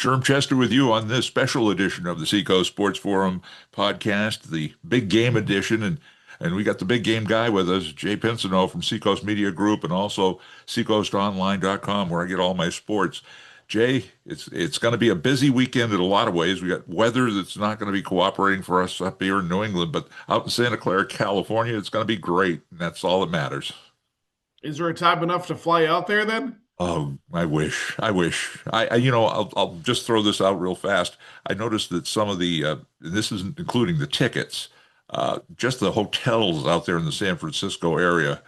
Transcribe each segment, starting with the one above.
Sherm Chester with you on this special edition of the Seacoast Sports Forum podcast, the big game edition. And we got the big game guy with us, Jay Pinsonnault from Seacoast Media Group and also seacoastonline.com, where I get all my sports. Jay, it's going to be a busy weekend in a lot of ways. We got weather that's not going to be cooperating for us up here in New England, but out in Santa Clara, California, it's going to be great. And that's all that matters. Is there a time enough to fly out there then? Oh, I wish. I'll just throw this out real fast. I noticed that some of this isn't including the tickets, just the hotels out there in the San Francisco area.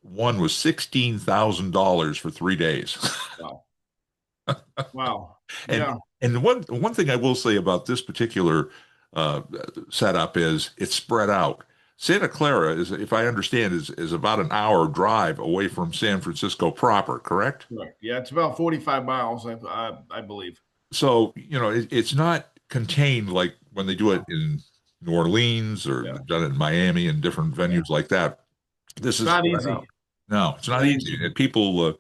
One was $16,000 for 3 days. Wow. Wow. And Yeah. and one thing I will say about this particular uh, setup is it's spread out. Santa Clara is, if I understand, is about an hour drive away from San Francisco proper, correct? Right. Yeah, it's about 45 miles, I believe. So, it's not contained like when they do it in New Orleans or Yeah. they've done it in Miami and different Yeah. venues like that. This It's is not spread easy. out. No, it's not Not easy. easy. And people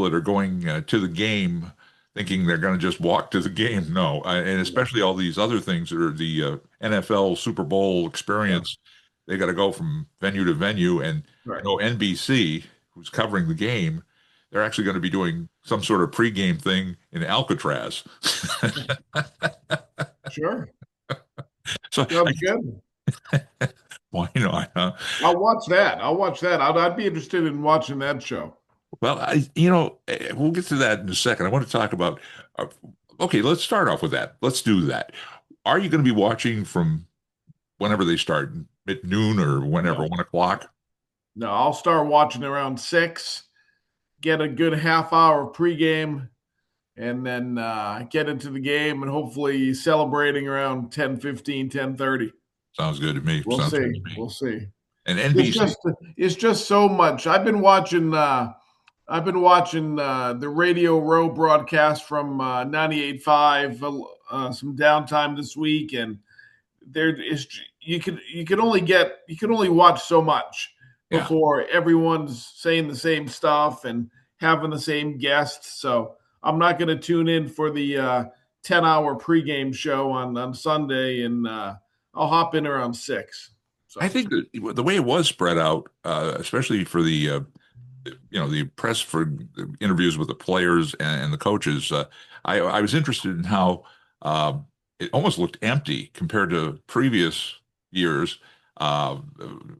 that are going to the game thinking they're going to just walk to the game, no. And Yeah. especially all these other things that are the NFL Super Bowl Yeah. experience. They got to go from venue to venue. And I Right. know NBC, who's covering the game, they're actually going to be doing some sort of pregame thing in Alcatraz. Sure. So Sounds good. why not? Huh? I'll watch that. I'd be interested in watching that show. Well, we'll get to that in a second. I want to talk about. Uh, okay, let's start off with that. Let's do that. Are you going to be watching from whenever they start, at noon or whenever, No. 1 o'clock? No, I'll start watching around 6, get a good half hour of pregame, and then get into the game and hopefully celebrating around 10:15, 10:30. Sounds good to me. We'll Sounds good see. to me. We'll see. And It's NBC. just it's just so much. I've been watching the Radio Row broadcast from 98.5, some downtime this week, and there is you can only watch so much Yeah, before everyone's saying the same stuff and having the same guests. So I'm not going to tune in for the 10-hour pregame show on Sunday, and I'll hop in around 6. I So think that the way it was spread out, especially for the press for the interviews with the players and the coaches, I was interested in how uh, it almost looked empty compared to previous years. Uh,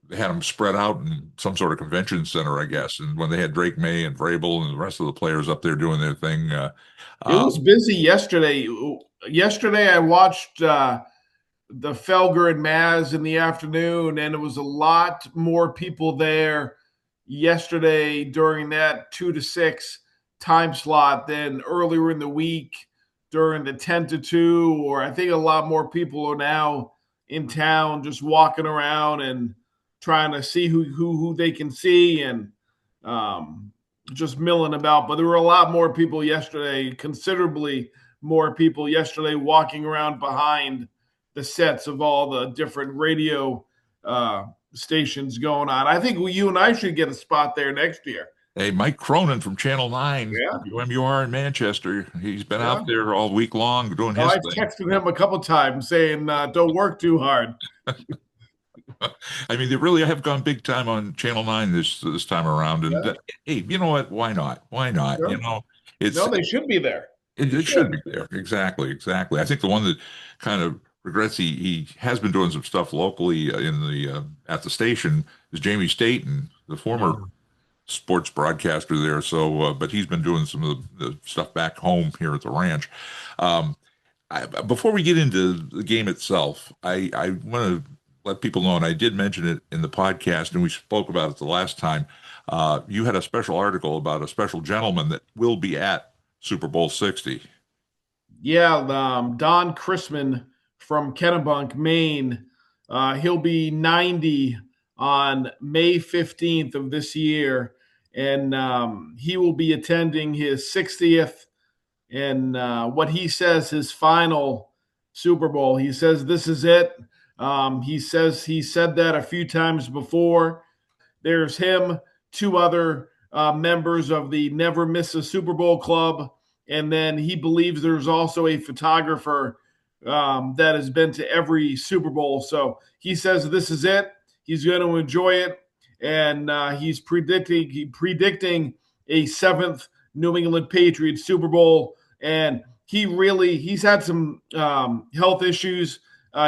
they had them spread out in some sort of convention center, I guess. And when they had Drake May and Vrabel and the rest of the players up there doing their thing, it uh, was busy yesterday. Yesterday I watched the Felger and Maz in the afternoon, and it was a lot more people there yesterday during that 2 to 6 time slot than earlier in the week during the 10 to 2. Or I think a lot more people are now in town just walking around and trying to see who they can see and um, just milling about. But there were a lot more people yesterday, considerably more people yesterday walking around behind the sets of all the different radio stations going on. I think you and I should get a spot there next year. hey, Mike Cronin from Channel 9, Yeah, WMUR in Manchester, he's been yeah. out there all week long doing Oh, his I've thing. texted him a couple times saying, "Don't work too hard." I mean, they really have gone big time on Channel 9 this time around. And Yeah, hey, you know what? Why not? Why not? sure. It's No, they should be there. They it should should. be there. Exactly, exactly. I think the one that kind of regrets he has been doing some stuff locally in the at the station is Jamie Staten, the former Yeah. sports broadcaster there. So, but he's been doing some of the stuff back home here at the ranch. Um, before we get into the game itself, I want to let people know, and I did mention it in the podcast, and we spoke about it the last time. You had a special article about a special gentleman that will be at Super Bowl 60. Yeah, Don Chrisman from Kennebunk, Maine. He'll be 90 on May 15th of this year, and he will be attending his 60th and what he says his final Super Bowl. He says this is it. He says he said that a few times before. There's him, two other members of the Never Miss a Super Bowl Club, And then he believes there's also a photographer that has been to every Super Bowl. So he says this is it. He's going to enjoy it, and he's predicting a seventh New England Patriots Super Bowl. And he's had some health issues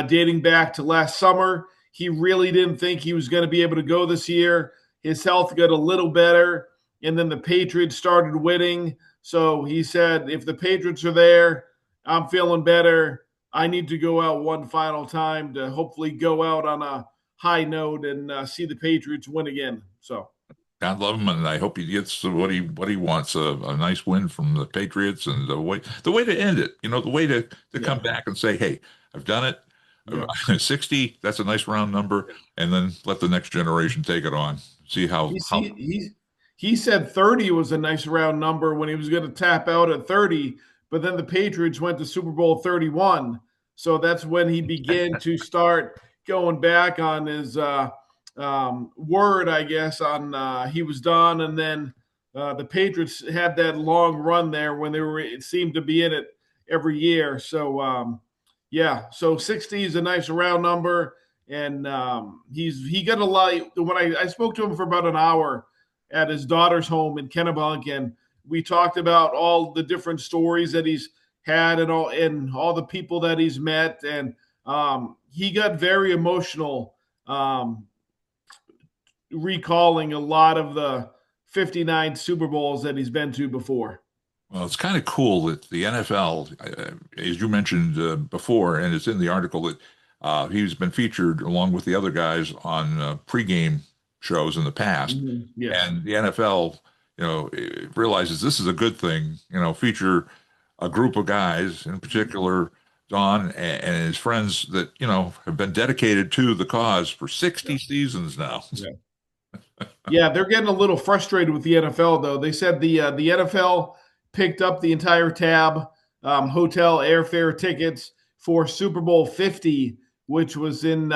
dating back to last summer. He really didn't think he was going to be able to go this year. His health got a little better, and then the Patriots started winning. So he said, if the Patriots are there, I'm feeling better. I need to go out one final time to hopefully go out on a high note and see the Patriots win again. So God love him, and I hope he gets what he wants, a nice win from the Patriots, and the way to end it, the way to come yeah, back and say, hey, I've done it. yeah. 60, that's a nice round number, and then let the next generation take it on. See He's, how he said 30 was a nice round number when he was going to tap out at 30, but then the Patriots went to Super Bowl 31. So that's when he began to start going back on his word, I guess, on he was done. And then the Patriots had that long run there when it seemed to be in it every year. So, yeah, so 60 is a nice round number. And he got a lot. When I spoke to him for about an hour at his daughter's home in Kennebunk, and we talked about all the different stories that he's had and all the people that he's met, and he got very emotional, recalling a lot of the 59 Super Bowls that he's been to before. well, it's kind of cool that the NFL, as you mentioned before, and it's in the article that he's been featured along with the other guys on pregame shows in the past, Yes. and the NFL, realizes this is a good thing. Feature a group of guys, in particular Don and his friends that have been dedicated to the cause for 60 seasons now. Yeah. Yeah, they're getting a little frustrated with the NFL, though. They said the NFL picked up the entire tab, hotel, airfare, tickets for Super Bowl 50, which was in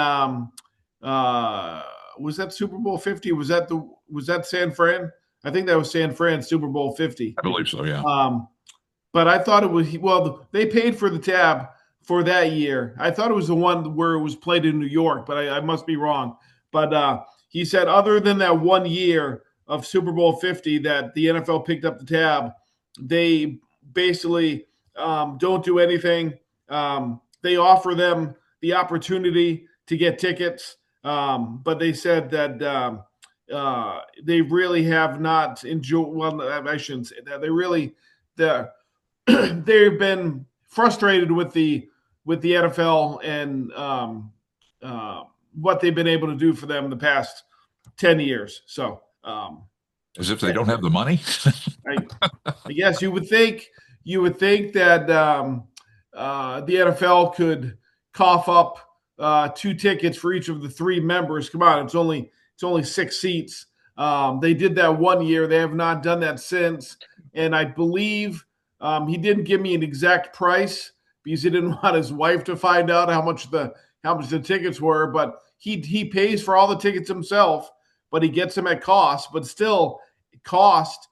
was that Super Bowl 50? Was that San Fran? I think that was San Fran Super Bowl 50. I believe so, yeah. But I thought it was they paid for the tab for that year. I thought it was the one where it was played in New York, but I must be wrong. But he said other than that one year of Super Bowl 50 that the NFL picked up the tab, they basically don't do anything. They offer them the opportunity to get tickets, but they said that they really have not enjoyed. Well, I shouldn't say that. They've been frustrated with the NFL and what they've been able to do for them in the past 10 years. So, As if they don't have the money. I guess you would think that the NFL could cough up 2 tickets for each of the 3 members. Come on, it's only 6 seats. They did that one year. They have not done that since. And I believe he didn't give me an exact price because he didn't want his wife to find out how much the tickets were. But he pays for all the tickets himself, but he gets them at cost. But still, cost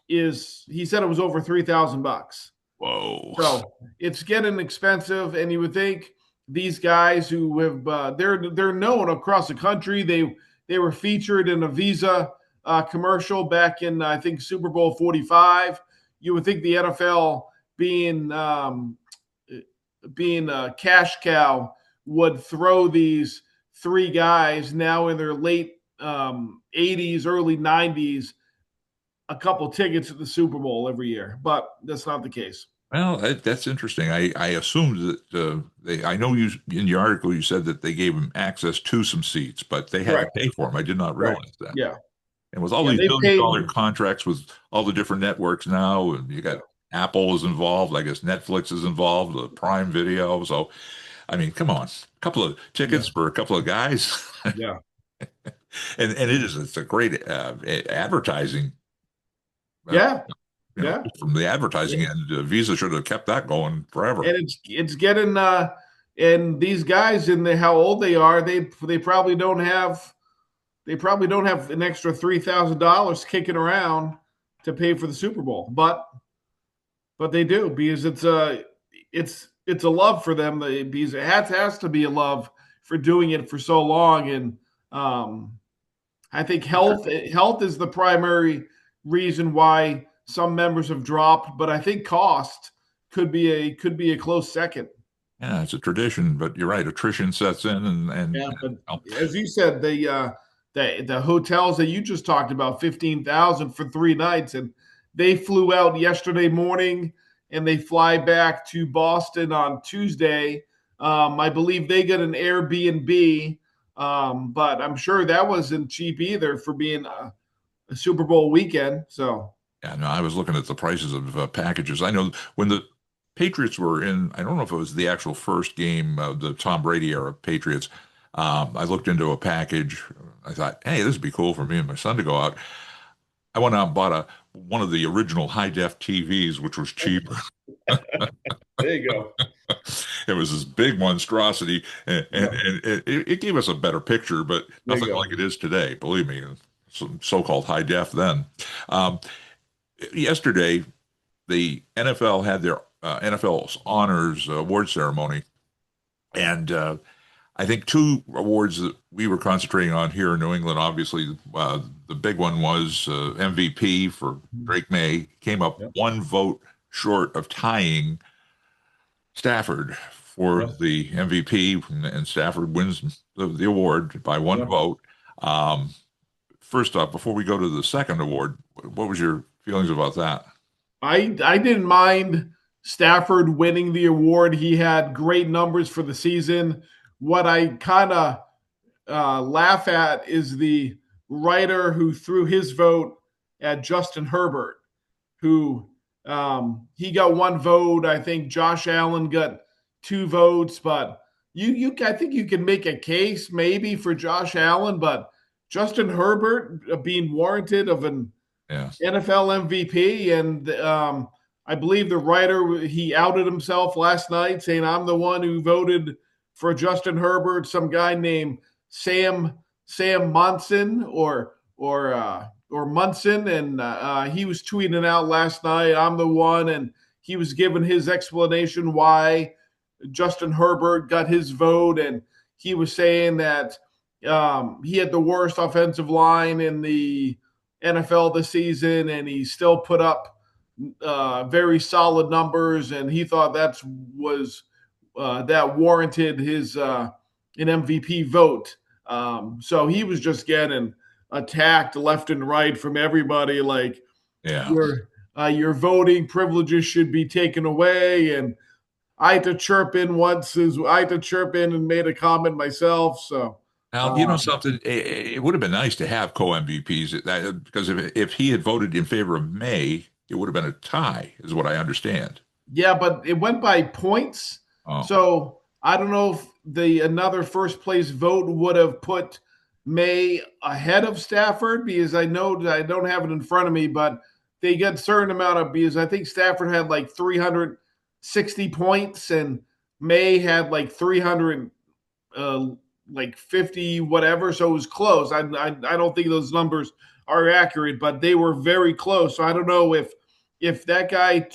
is he said it was over $3,000. Whoa! So it's getting expensive, and you would think these guys who have they're known across the country. They were featured in a Visa commercial back in I think Super Bowl 45. You would think the NFL being a cash cow would throw these 3 guys now in their late 80s, early 90s, a couple tickets at the Super Bowl every year, but that's not the case. Well, that's interesting. I assumed that I know you in your article you said that they gave them access to some seats, but they had Correct. to pay for them. I did not Correct. realize that. Yeah. And with all Yeah, these they billion-dollar paid. contracts with all the different networks now, and you got Apple is involved, I guess Netflix is involved, the Prime Video. So, I mean, come on, a couple of Yeah. tickets for a couple of guys, Yeah. and it's a great advertising. Uh, Yeah. Yeah. from the advertising Yeah. end, Visa should have kept that going forever. And it's getting and these guys in how old they are, they probably don't have an extra $3,000 kicking around to pay for the Super Bowl. But but they do because it's a love for them. Because it has to be a love for doing it for so long, and um, I think health is the primary reason why some members have dropped, but I think cost could be a close second. Yeah, it's a tradition, but you're right. Attrition sets in, Yeah, but well, as you said, the hotels that you just talked about, 15,000 for 3 nights, and they flew out yesterday morning, and they fly back to Boston on Tuesday. I believe they get an Airbnb, but I'm sure that wasn't cheap either for being a Super Bowl weekend. So yeah, no, I was looking at the prices of packages. I know when the Patriots were in, I don't know if it was the actual first game of the Tom Brady era Patriots. I looked into a package. I thought, hey, this would be cool for me and my son to go out. I went out and bought one of the original high def TVs, which was cheap. there you go. It was this big monstrosity, Yeah, and it gave us a better picture, but there you nothing go. like it is today. Believe me, some so-called high def then. Um, Yesterday, the NFL had their NFL's honors award ceremony, and I think two awards that we were concentrating on here in New England. Obviously, the big one was MVP for Drake May. Came up Yep. one vote short of tying Stafford for Yep. the MVP, and Stafford wins the award by one Yep. vote. Um, First off, before we go to the second award, what was your feelings about that? I didn't mind Stafford winning the award. He had great numbers for the season. What I kind of laugh at is the writer who threw his vote at Justin Herbert, who he got one vote. I think Josh Allen got two votes, but I think you can make a case maybe for Josh Allen, but Justin Herbert being warranted of an Yeah. NFL MVP, and I believe the writer he outed himself last night, saying I'm the one who voted for Justin Herbert. Some guy named Sam Monson or Munson, and he was tweeting out last night, I'm the one, and he was giving his explanation why Justin Herbert got his vote, and he was saying that he had the worst offensive line in the NFL this season, and he still put up very solid numbers, and he thought that warranted his an MVP vote. So he was just getting attacked left and right from everybody, like Yeah. your voting privileges should be taken away. And I had to chirp in and made a comment myself. So Now, you know um, something, it would have been nice to have co-MVPs because if he had voted in favor of May, it would have been a tie, is what I understand. yeah, but it went by points. Oh, So I don't know if the another first place vote would have put May ahead of Stafford because I know that I don't have it in front of me, but they get a certain amount of because I think Stafford had like 360 points and May had like 300 like 50 whatever, so it was close. I don't think those numbers are accurate, but they were very close. So I don't know if that guy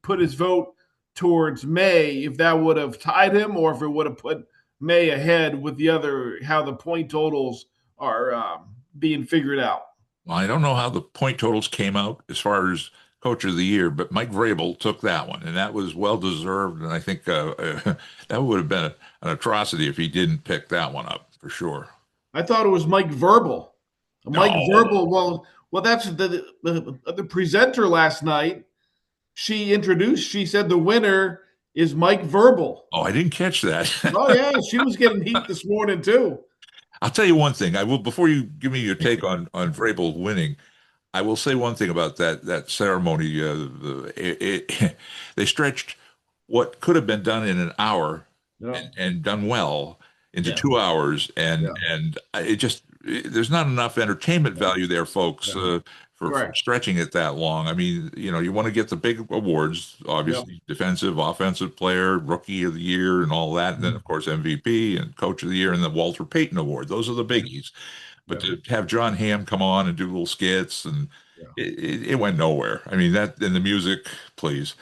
put his vote towards May, if that would have tied him, or if it would have put May ahead with the other how the point totals are being figured out. well, I don't know how the point totals came out as far as Coach of the Year, but Mike Vrabel took that one, and that was well deserved. And I think that would have been an atrocity if he didn't pick that one up for sure. I thought it was Mike Verbal. Mike No, Verbal. Well, that's the presenter last night. She introduced. She said the winner is Mike Verbal. oh, I didn't catch Oh that. yeah, she was getting heat this morning too. I'll tell you one thing. I will before you give me your take on Vrabel winning. I will say one thing about that ceremony. They stretched what could have been done in an hour Yeah, and done well into yeah, 2 hours, yeah, and there's not enough entertainment yeah, value there, folks, yeah. for Correct. stretching it that long. I mean, you want to get the big awards, Yep. obviously, defensive, offensive player, rookie of the year, and all that, and then of course MVP and coach of the year, and the Walter Payton Award. Those are the biggies. But Yeah. to have John Hamm come on and do little skits and Yeah. it went nowhere. I mean, that and the music, please.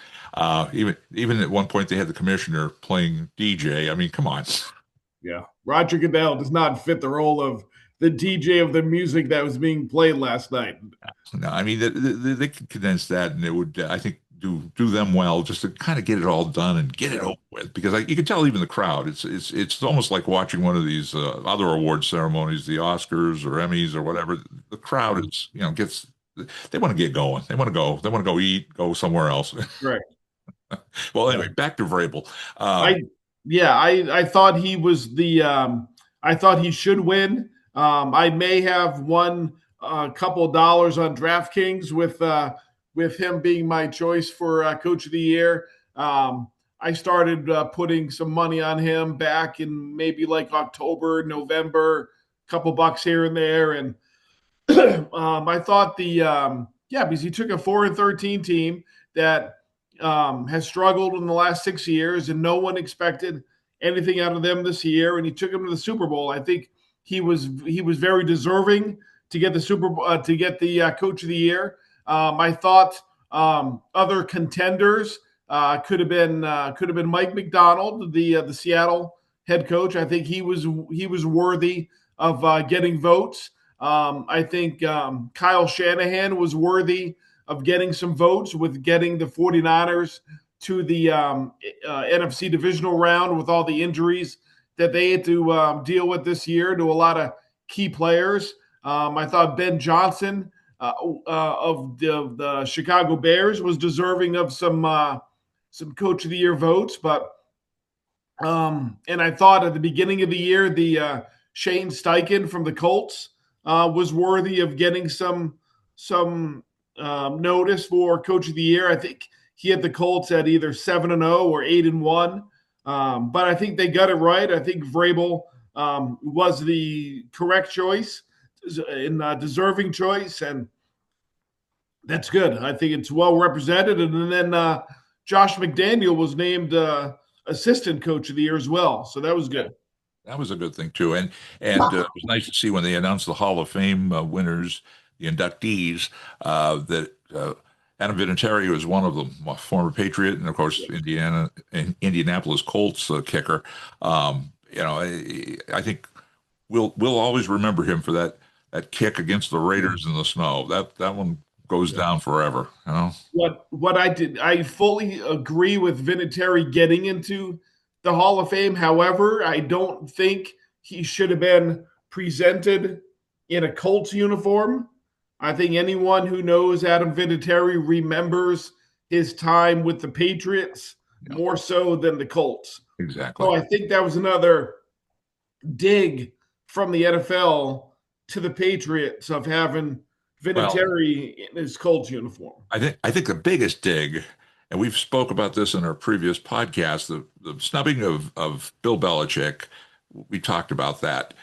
Even at one point they had the commissioner playing DJ. I mean, come on. Yeah. Roger Goodell does not fit the role of the DJ of the music that was being played last night. No, I mean they could condense that, and it would, I think, do them well just to kind of get it all done and get it Yeah. over with. Because you can tell even the crowd, it's almost like watching one of these other award ceremonies, the Oscars or Emmys or whatever. The crowd is, gets they want to get going. They want to go. They want to go eat, go somewhere else. Right. Well, Yeah. anyway, back to Vrabel. Um, I yeah, I thought he was the I thought he should win. I may have won a couple of dollars on DraftKings with him being my choice for coach of the year. I started putting some money on him back in maybe like October, November, a couple bucks here and there, and I thought because he took a 4-13 team that has struggled in the last 6 years, and no one expected anything out of them this year, and he took them to the Super Bowl. I think he was very deserving to get the to get the Coach of the Year. I thought other contenders could have been Mike McDonald, the Seattle head coach. I think he was worthy of getting votes. I think Kyle Shanahan was worthy of getting some votes with getting the 49ers to the NFC divisional round with all the injuries that they had to deal with this year to a lot of key players. I thought Ben Johnson of the Chicago Bears was deserving of some Coach of the Year votes, but and I thought at the beginning of the year the Shane Steichen from the Colts was worthy of getting some notice for Coach of the Year. I think he had the Colts at either 7-0 or 8-1, but I think they got it right. I think Vrabel was the correct choice and deserving choice, and that's good. I think it's well represented. And then Josh McDaniel was named assistant coach of the year as well, so that was good. That was a good thing too, and it was nice to see when they announced the Hall of Fame winners, the inductees, that Adam Vinatieri was one of them, a former Patriot, and of course Indianapolis Colts kicker. I think we'll always remember him for that kick against the Raiders in the snow. That one goes down forever. What I fully agree with Vinatieri getting into the Hall of Fame. However, I don't think he should have been presented in a Colts uniform. I think anyone who knows Adam Vinatieri remembers his time with the Patriots Yeah, more so than the Colts. exactly. So I think that was another dig from the NFL to the Patriots of having Well, Vinatieri in his Colts uniform. I think the biggest dig, and we've spoke about this in our previous podcast, the snubbing of Bill Belichick. We talked about that.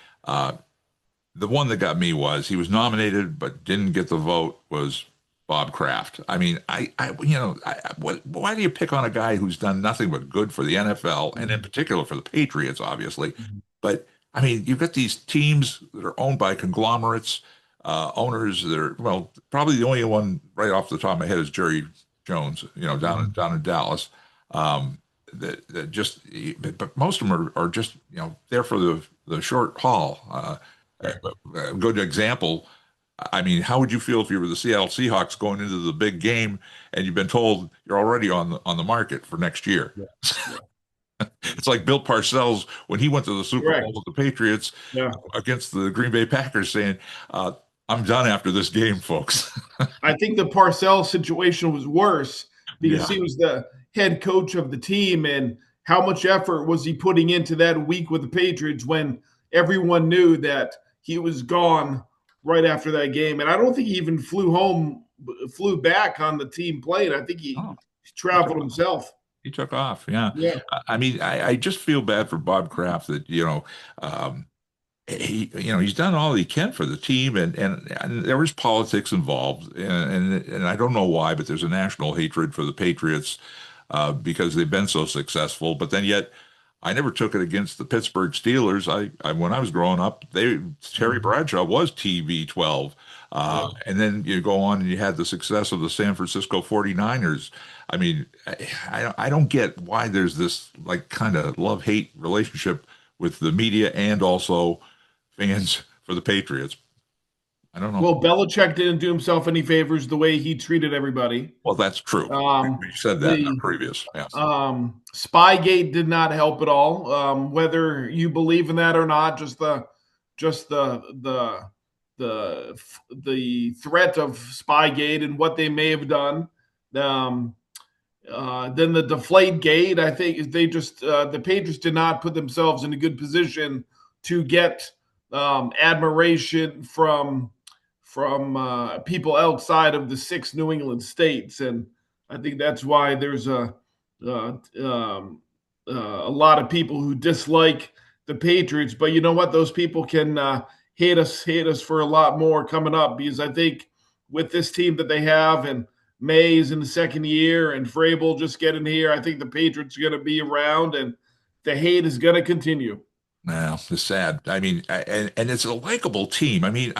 The one that got me was he was nominated but didn't get the vote was Bob Kraft. I mean, why do you pick on a guy who's done nothing but good for the NFL and in particular for the Patriots, obviously? But I mean, you've got these teams that are owned by conglomerates, owners that are, well, probably the only one right off the top of my head is Jerry Jones, down in Dallas. That just, but most of them are just, there for the short haul. A good example. I mean, how would you feel if you were the Seattle Seahawks going into the big game and you've been told you're already on the market for next year? Yeah. Yeah. It's like Bill Parcells when he went to the Super Correct. Bowl with the Patriots Yeah. against the Green Bay Packers, saying, "I'm done after this game, folks." I think the Parcells situation was worse because Yeah. he was the head coach of the team, and how much effort was he putting into that week with the Patriots when everyone knew that he was gone right after that game? And I don't think he even flew back on the team plane. I think he Oh, traveled himself. he took off. Yeah. Yeah. I mean, I just feel bad for Bob Kraft that, um, he's done all he can for the team, and there was politics involved, and I don't know why, but there's a national hatred for the Patriots because they've been so successful. But then yet, I never took it against the Pittsburgh Steelers. I when I was growing up, Terry Mhm. Bradshaw was TV 12. Yeah. And then you go on and you had the success of the San Francisco 49ers. I mean, I don't get why there's this like kind of love-hate relationship with the media and also fans for the Patriots. I don't know. Well, Belichick didn't do himself any favors the way he treated everybody. Well, that's true. Um, We said that in our the previous. Yeah. Spygate did not help at all. Whether you believe in that or not, just the threat of Spygate and what they may have done. Um, then the deflate gate, I think is they just the Patriots did not put themselves in a good position to get admiration from people outside of the 6 New England states, and I think that's why there's uh, um, a lot of people who dislike the Patriots. But you know what? Those people can hate us for a lot more coming up, because I think with this team that they have, and Mays in the second year and Vrabel just getting here, I think the Patriots are going to be around, and the hate is going to continue. No, it's sad. I mean, and it's a likable team. I mean,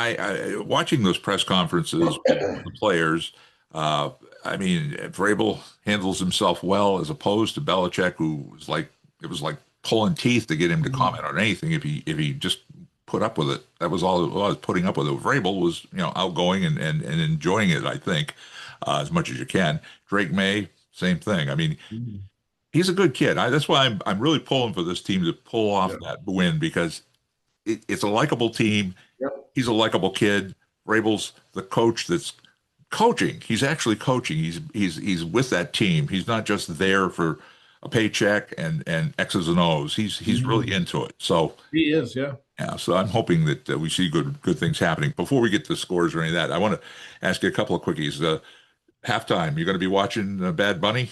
watching those press conferences with the players. Uh, I mean, Vrabel handles himself well as opposed to Belichick, who was like it was like pulling teeth to get him to comment on anything. If he just put up with it, that was all it was. Putting up with it. Vrabel was outgoing and enjoying it. I think as much as you can. Drake May, same thing. I mean, he's a good kid. That's why I'm really pulling for this team to pull off Yeah. that win because it's a likable team. Yep. He's a likable kid. Rabel's the coach that's coaching. He's actually coaching. He's with that team. He's not just there for a paycheck and X's and O's. He's really Mhm. into it. So He is, yeah. yeah. So I'm hoping that we see good things happening. Before we get to scores or any of that, I want to ask you a couple of quickies. Halftime, you're going to be watching Bad Bunny?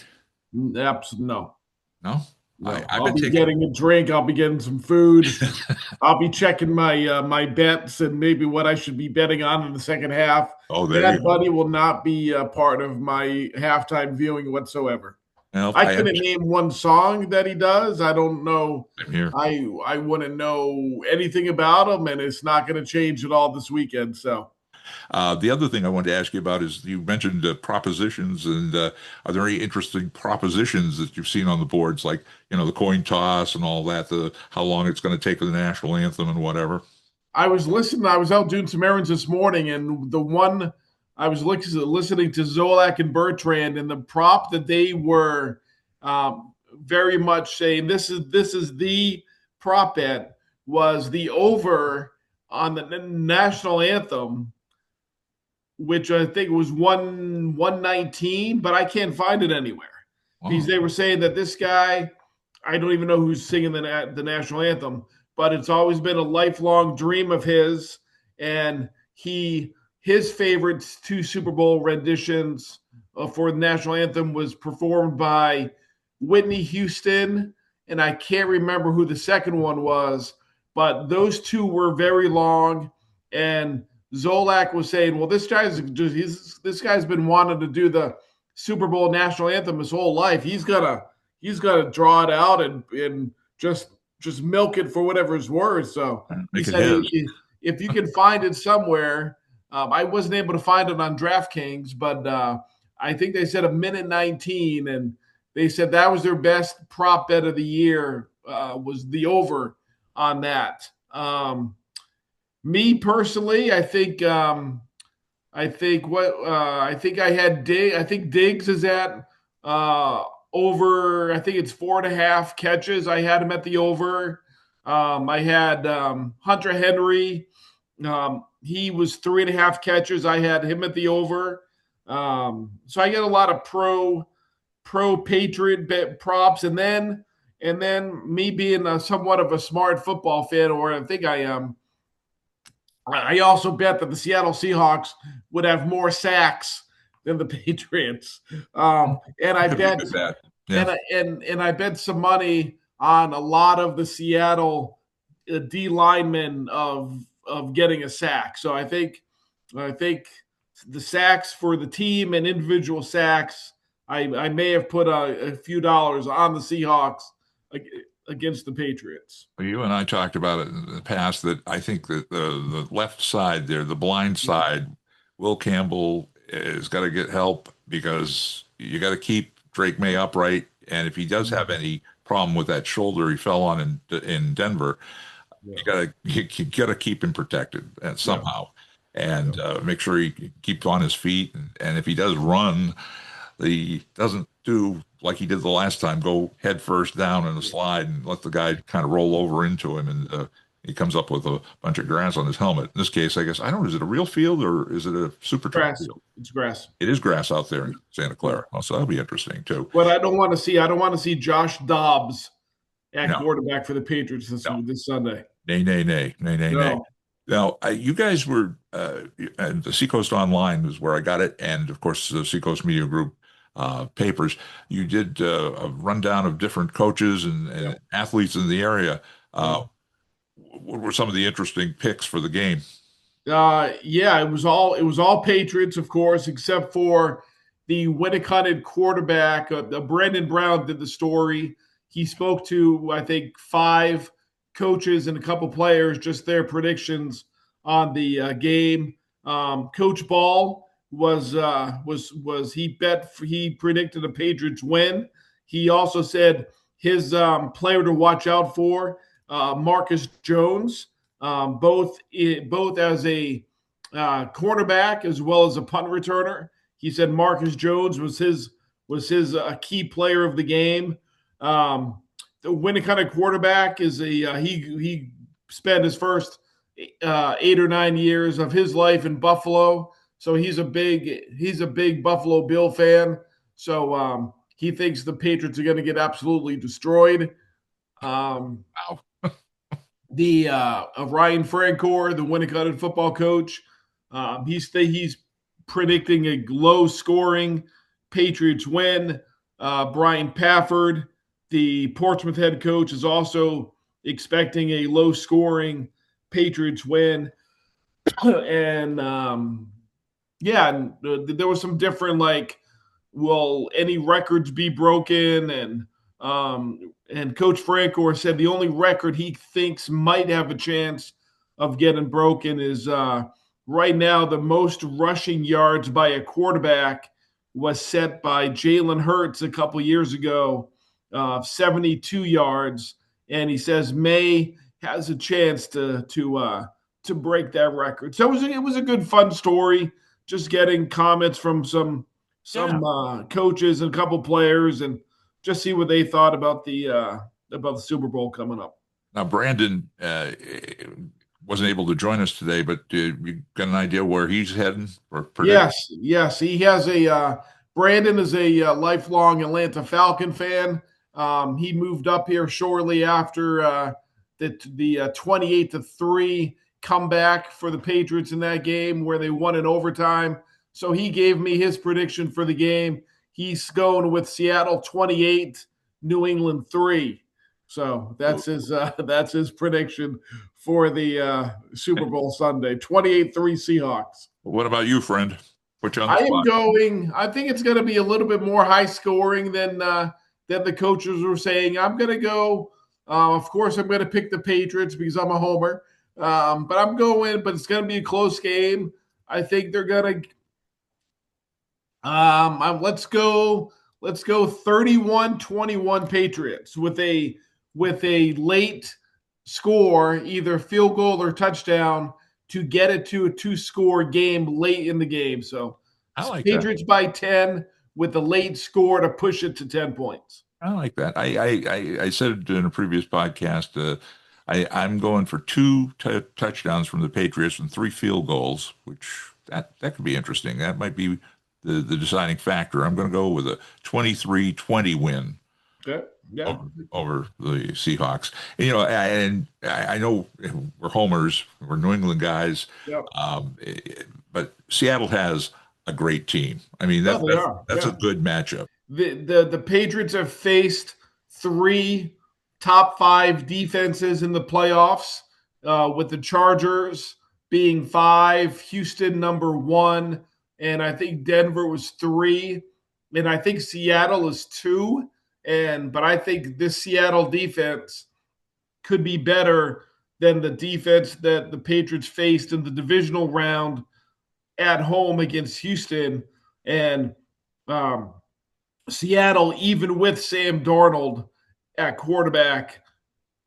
No, No, no. I've I'll been be taking. getting a drink. I'll be getting some food. I'll be checking my bets and maybe what I should be betting on in the second half. Oh, there you Bad go. Bunny will not be a part of my halftime viewing whatsoever. Well, I I couldn't understand. name one song that he does. I don't know. I'm here. I wouldn't know anything about him, and it's not going to change at all this weekend. So The other thing I wanted to ask you about is you mentioned propositions, and are there any interesting propositions that you've seen on the boards, like the coin toss and all that, the how long it's going to take for the national anthem and whatever? I was listening. I was out doing some errands this morning, and the one I was listening to Zolak and Bertrand, and the prop that they were very much saying this is the prop bet was the over on the national anthem, which I think was 119, but I can't find it anywhere because Oh, they were saying that this guy, I don't even know who's singing the national anthem, but it's always been a lifelong dream of his, and his favorite two Super Bowl renditions for the national anthem was performed by Whitney Houston, and I can't remember who the second one was, but those two were very long, and Zolak was saying, "Well, this guy's been wanting to do the Super Bowl national anthem his whole life. He's gotta draw it out and just milk it for whatever it's worth." So he make it said, his. if you can find it somewhere, I wasn't able to find it on DraftKings, but I think they said a minute 19, and they said that was their best prop bet of the year, was the over on that. Me personally, I think I think Diggs is at over. I think it's 4.5 catches. I had him at the over. I had Hunter Henry. He was 3.5 catches. I had him at the over. So I get a lot of pro Patriot bet props, and then me being somewhat of a smart football fan, or I think I am. I also bet that the Seattle Seahawks would have more sacks than the Patriots, and I Could be a bet good bet. Yeah. and I bet some money on a lot of the Seattle D linemen of getting a sack. So I think the sacks for the team and individual sacks. I may have put a few dollars on the Seahawks against the Patriots. Well, you and I talked about it in the past that I think that the left side there, the blind side, Will Campbell has got to get help because you got to keep Drake May upright. And if he does have any problem with that shoulder he fell on in Denver, Yeah. you gotta keep him protected Yeah. somehow, and Yeah. make sure he keeps on his feet. And if he does run, he doesn't do like he did the last time, go head first down in a slide and let the guy kind of roll over into him, and he comes up with a bunch of grass on his helmet. In this case, I guess I don't know, is it a real field or is it a super turf Grass. field? It's grass. It is grass out there in Santa Yeah. Clara. Oh, so that'll be interesting too. But I don't want to see Josh Dobbs at No, quarterback for the Patriots no, this Sunday. nay, nay, nay, nay, nay, nay. No. Now, you guys were, and the Seacoast Online is where I got it, and of course, the Seacoast Media Group papers. You did a rundown of different coaches Yeah. and athletes in the area. Yeah. What were some of the interesting picks for the game? Yeah, it was all Patriots, of course, except for the Winnicott quarterback. Brandon Brown did the story. He spoke to, I think, 5 coaches and a couple players, just their predictions on the game. Coach Ball he predicted a Patriots win. He also said his player to watch out for, Marcus Jones, both as a cornerback as well as a punt returner. He said Marcus Jones was his key player of the game. The Winnicott quarterback is he spent his first 8 or 9 years of his life in Buffalo, so he's a big Buffalo Bill fan. So he thinks the Patriots are going to get absolutely destroyed. Wow. The Ryan Francor, the Winnicott football coach, he's predicting a low-scoring Patriots win. Brian Pafford, the Portsmouth head coach, is also expecting a low-scoring Patriots win. And there was some different, like, will any records be broken? And Coach Francor said the only record he thinks might have a chance of getting broken is right now the most rushing yards by a quarterback was set by Jalen Hurts a couple years ago, 72 yards, and he says May has a chance to break that record. So it was a good fun story. Just getting comments from some coaches and a couple players, and just see what they thought about the Super Bowl coming up. Now, Brandon wasn't able to join us today, but you got an idea where he's heading for prediction? Yes. He has a Brandon is a lifelong Atlanta Falcon fan. He moved up here shortly after the 28-3 comeback for the Patriots in that game where they won in overtime. So he gave me his prediction for the game. He's going with Seattle 28, New England 3. So that's his prediction for the Super Bowl Sunday. 28-3 Seahawks. What about you, friend? Put you on I the am spot. I think it's going to be a little bit more high scoring than the coaches were saying. I'm going to go. Of course, I'm going to pick the Patriots because I'm a homer. But it's going to be a close game. I think they're going to. Let's go 31-21 Patriots with a late score, either field goal or touchdown, to get it to a 2-score game late in the game. So I like Patriots by 10 with a late score to push it to 10 points. I like that. I said it in a previous podcast. I'm going for 2 touchdowns from the Patriots and 3 field goals, which that could be interesting. That might be the deciding factor. I'm going to go with a 23-20 win. Okay. Yeah. Over the Seahawks. And I know we're homers, we're New England guys, Yep. but Seattle has a great team. I mean, that's a good matchup. The Patriots have faced 3 top 5 defenses in the playoffs, with the Chargers being 5, Houston number 1, and I think Denver was 3, and I think Seattle is 2. but I think this Seattle defense could be better than the defense that the Patriots faced in the divisional round at home against Houston. And um, Seattle, even with Sam Darnold at quarterback,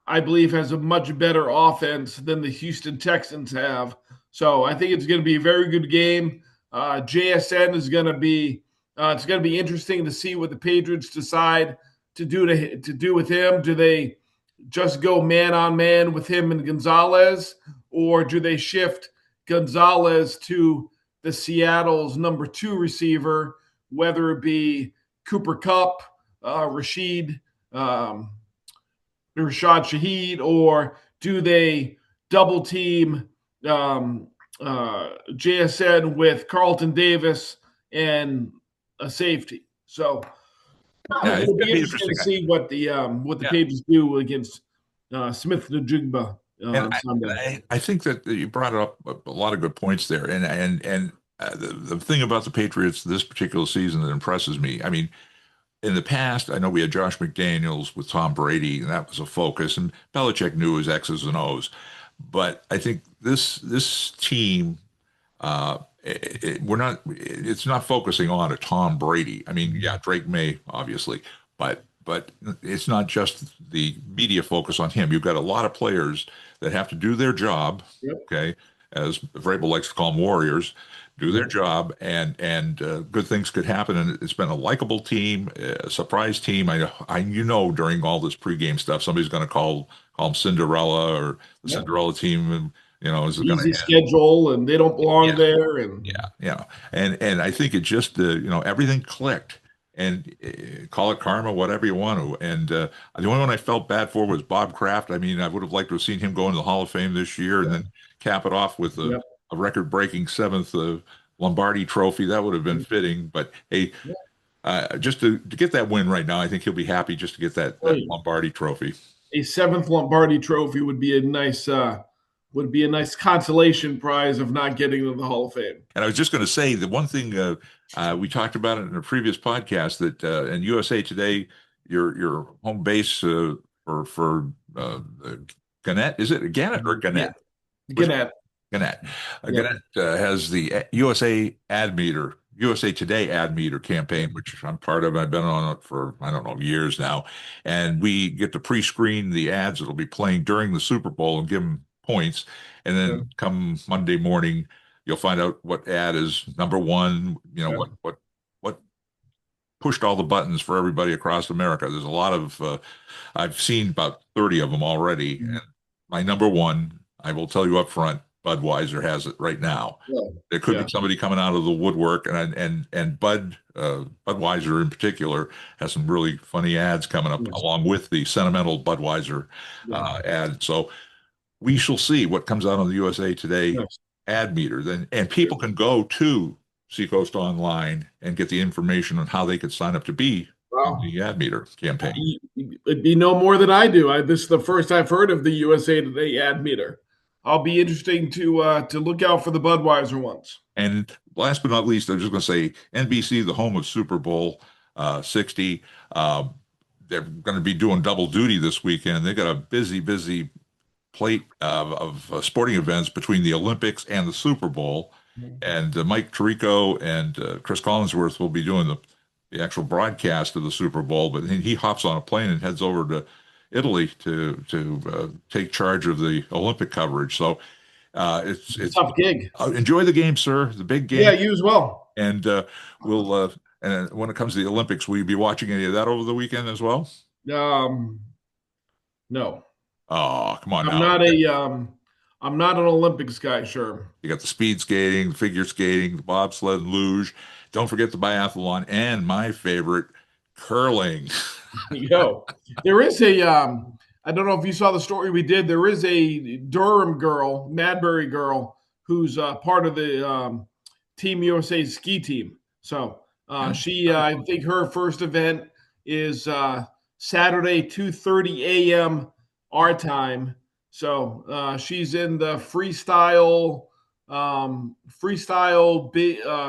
I believe has a much better offense than the Houston Texans have. So I think it's going to be a very good game. JSN is going to be it's going to be interesting to see what the Patriots decide to do with him. Do they just go man on man with him and Gonzalez, or do they shift Gonzalez to the Seattle's number 2 receiver, whether it be Cooper Kupp, Rashid Rashad Shaheed, or do they double team JSN with Carlton Davis and a safety? So Yeah, it's it'll going be to be interesting interesting. to see what the Yeah. Patriots do against Smith Najigba And on Sunday. I think that you brought up a lot of good points there. And the thing about the Patriots this particular season that impresses me, I mean, in the past, I know we had Josh McDaniels with Tom Brady, and that was a focus, and Belichick knew his X's and O's. But I think this team, we're not. It's not focusing on a Tom Brady. I mean, yeah, Drake May, obviously, but it's not just the media focus on him. You've got a lot of players that have to do their job. Yep. Okay, as Vrabel likes to call them warriors, do their Yep. job, and good things could happen. And it's been a likable team, a surprise team. During all this pregame stuff, somebody's going to call them Cinderella or the Yep. Cinderella team, and is it going Easy to end? schedule, and they don't belong Yeah, there. And yeah. And I think it just everything clicked. And call it karma, whatever you want to. And the only one I felt bad for was Bob Kraft. I mean, I would have liked to have seen him go into the Hall of Fame this year and then cap it off with yep. a record-breaking seventh Lombardi trophy. That would have been fitting. But hey, just to get that win right now, I think he'll be happy just to get that Lombardi trophy. A 7th Lombardi trophy would be a nice consolation prize of not getting to the Hall of Fame. And I was just going to say the one thing we talked about it in a previous podcast that in USA Today, your home base for Gannett, is it Gannett or Gannett? Yeah. Gannett. Gannett. Yep. Gannett has the USA Today ad meter campaign, which I'm part of. I've been on it for, I don't know, years now. And we get to pre-screen the ads that'll be playing during the Super Bowl and give them points. And then come Monday morning, you'll find out what ad is number one, what pushed all the buttons for everybody across America. There's a lot of, I've seen about 30 of them already. And my number one, I will tell you up front, Budweiser has it right now. There could be somebody coming out of the woodwork, and Budweiser in particular has some really funny ads coming up along with the sentimental Budweiser ad. So we shall see what comes out on the USA Today ad meter. Then, and people can go to Seacoast Online and get the information on how they could sign up to be in the ad meter campaign. It'd be no more than I do. This is the first I've heard of the USA Today ad meter. I'll be interesting to look out for the Budweiser ones. And last but not least, I'm just going to say NBC, the home of Super Bowl 60. They're going to be doing double duty this weekend. They got a busy plate of sporting events between the Olympics and the Super Bowl. And Mike Tirico and Chris Collinsworth will be doing the actual broadcast of the Super Bowl. But he hops on a plane and heads over to Italy to take charge of the Olympic coverage. So it's a tough gig. Enjoy the game, sir. The big game. Yeah, you as well. And we'll and when it comes to the Olympics, will you be watching any of that over the weekend as well? No. Oh, come on I'm not an Olympics guy, sure. You got the speed skating, the figure skating, the bobsled, luge. Don't forget the biathlon and my favorite, curling. There is I don't know if you saw the story we did. There is a Durham girl, Madbury girl, who's part of the Team USA ski team. So I think her first event is Saturday, 2:30 a.m. our time. So she's in the freestyle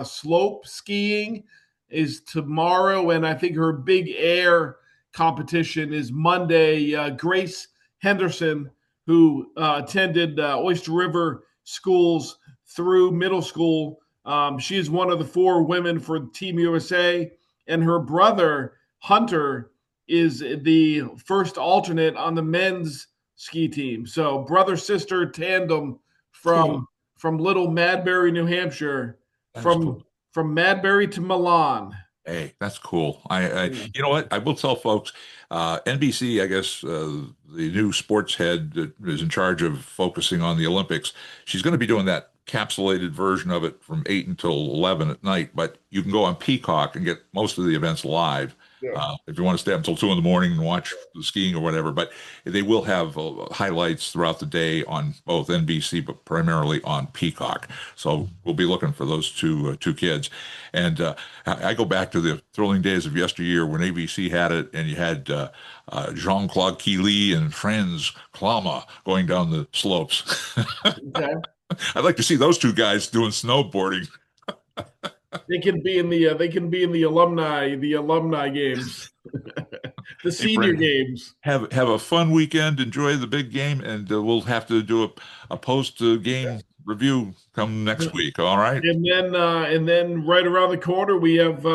slope skiing is tomorrow, and I think her big air competition is Monday. Grace Henderson, who attended Oyster River schools through middle school, she is one of the 4 women for Team USA, and her brother Hunter is the first alternate on the men's ski team. So brother sister tandem Cool. from Little Madbury, New Hampshire, That is cool. from Madbury to Milan. Hey, that's cool. Yeah. You know what? I will tell folks, NBC, I guess, the new sports head that is in charge of focusing on the Olympics, she's going to be doing that capsulated version of it from 8 until 11 at night. But you can go on Peacock and get most of the events live. Yeah. If you want to stay up until 2 in the morning and watch the skiing or whatever, but they will have highlights throughout the day on both NBC, but primarily on Peacock. So we'll be looking for those two kids. And I go back to the thrilling days of yesteryear when ABC had it, and you had Jean-Claude Killy and Franz Klammer going down the slopes. Okay. I'd like to see those 2 guys doing snowboarding. They can be in the alumni games, the Hey, senior Brent, games. have a fun weekend. Enjoy the big game, and we'll have to do a post game review come next week. All right. And then right around the corner we have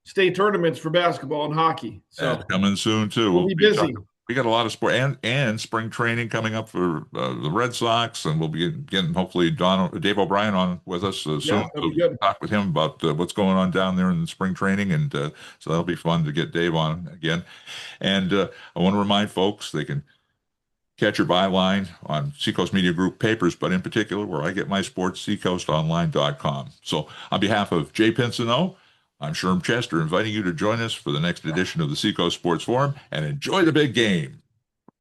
state tournaments for basketball and hockey. That's So coming soon too. we'll be busy. We got a lot of sport and spring training coming up for the Red Sox, and we'll be getting hopefully Dave O'Brien on with us soon Yeah, that'll to be good. talk with him about what's going on down there in the spring training, and so that'll be fun to get Dave on again. And I want to remind folks they can catch your byline on Seacoast Media Group papers, but in particular where I get my sports, seacoastonline.com. So on behalf of Jay Pinsonnault, I'm Sherm Chester, inviting you to join us for the next edition of the Seacoast Sports Forum and enjoy the big game.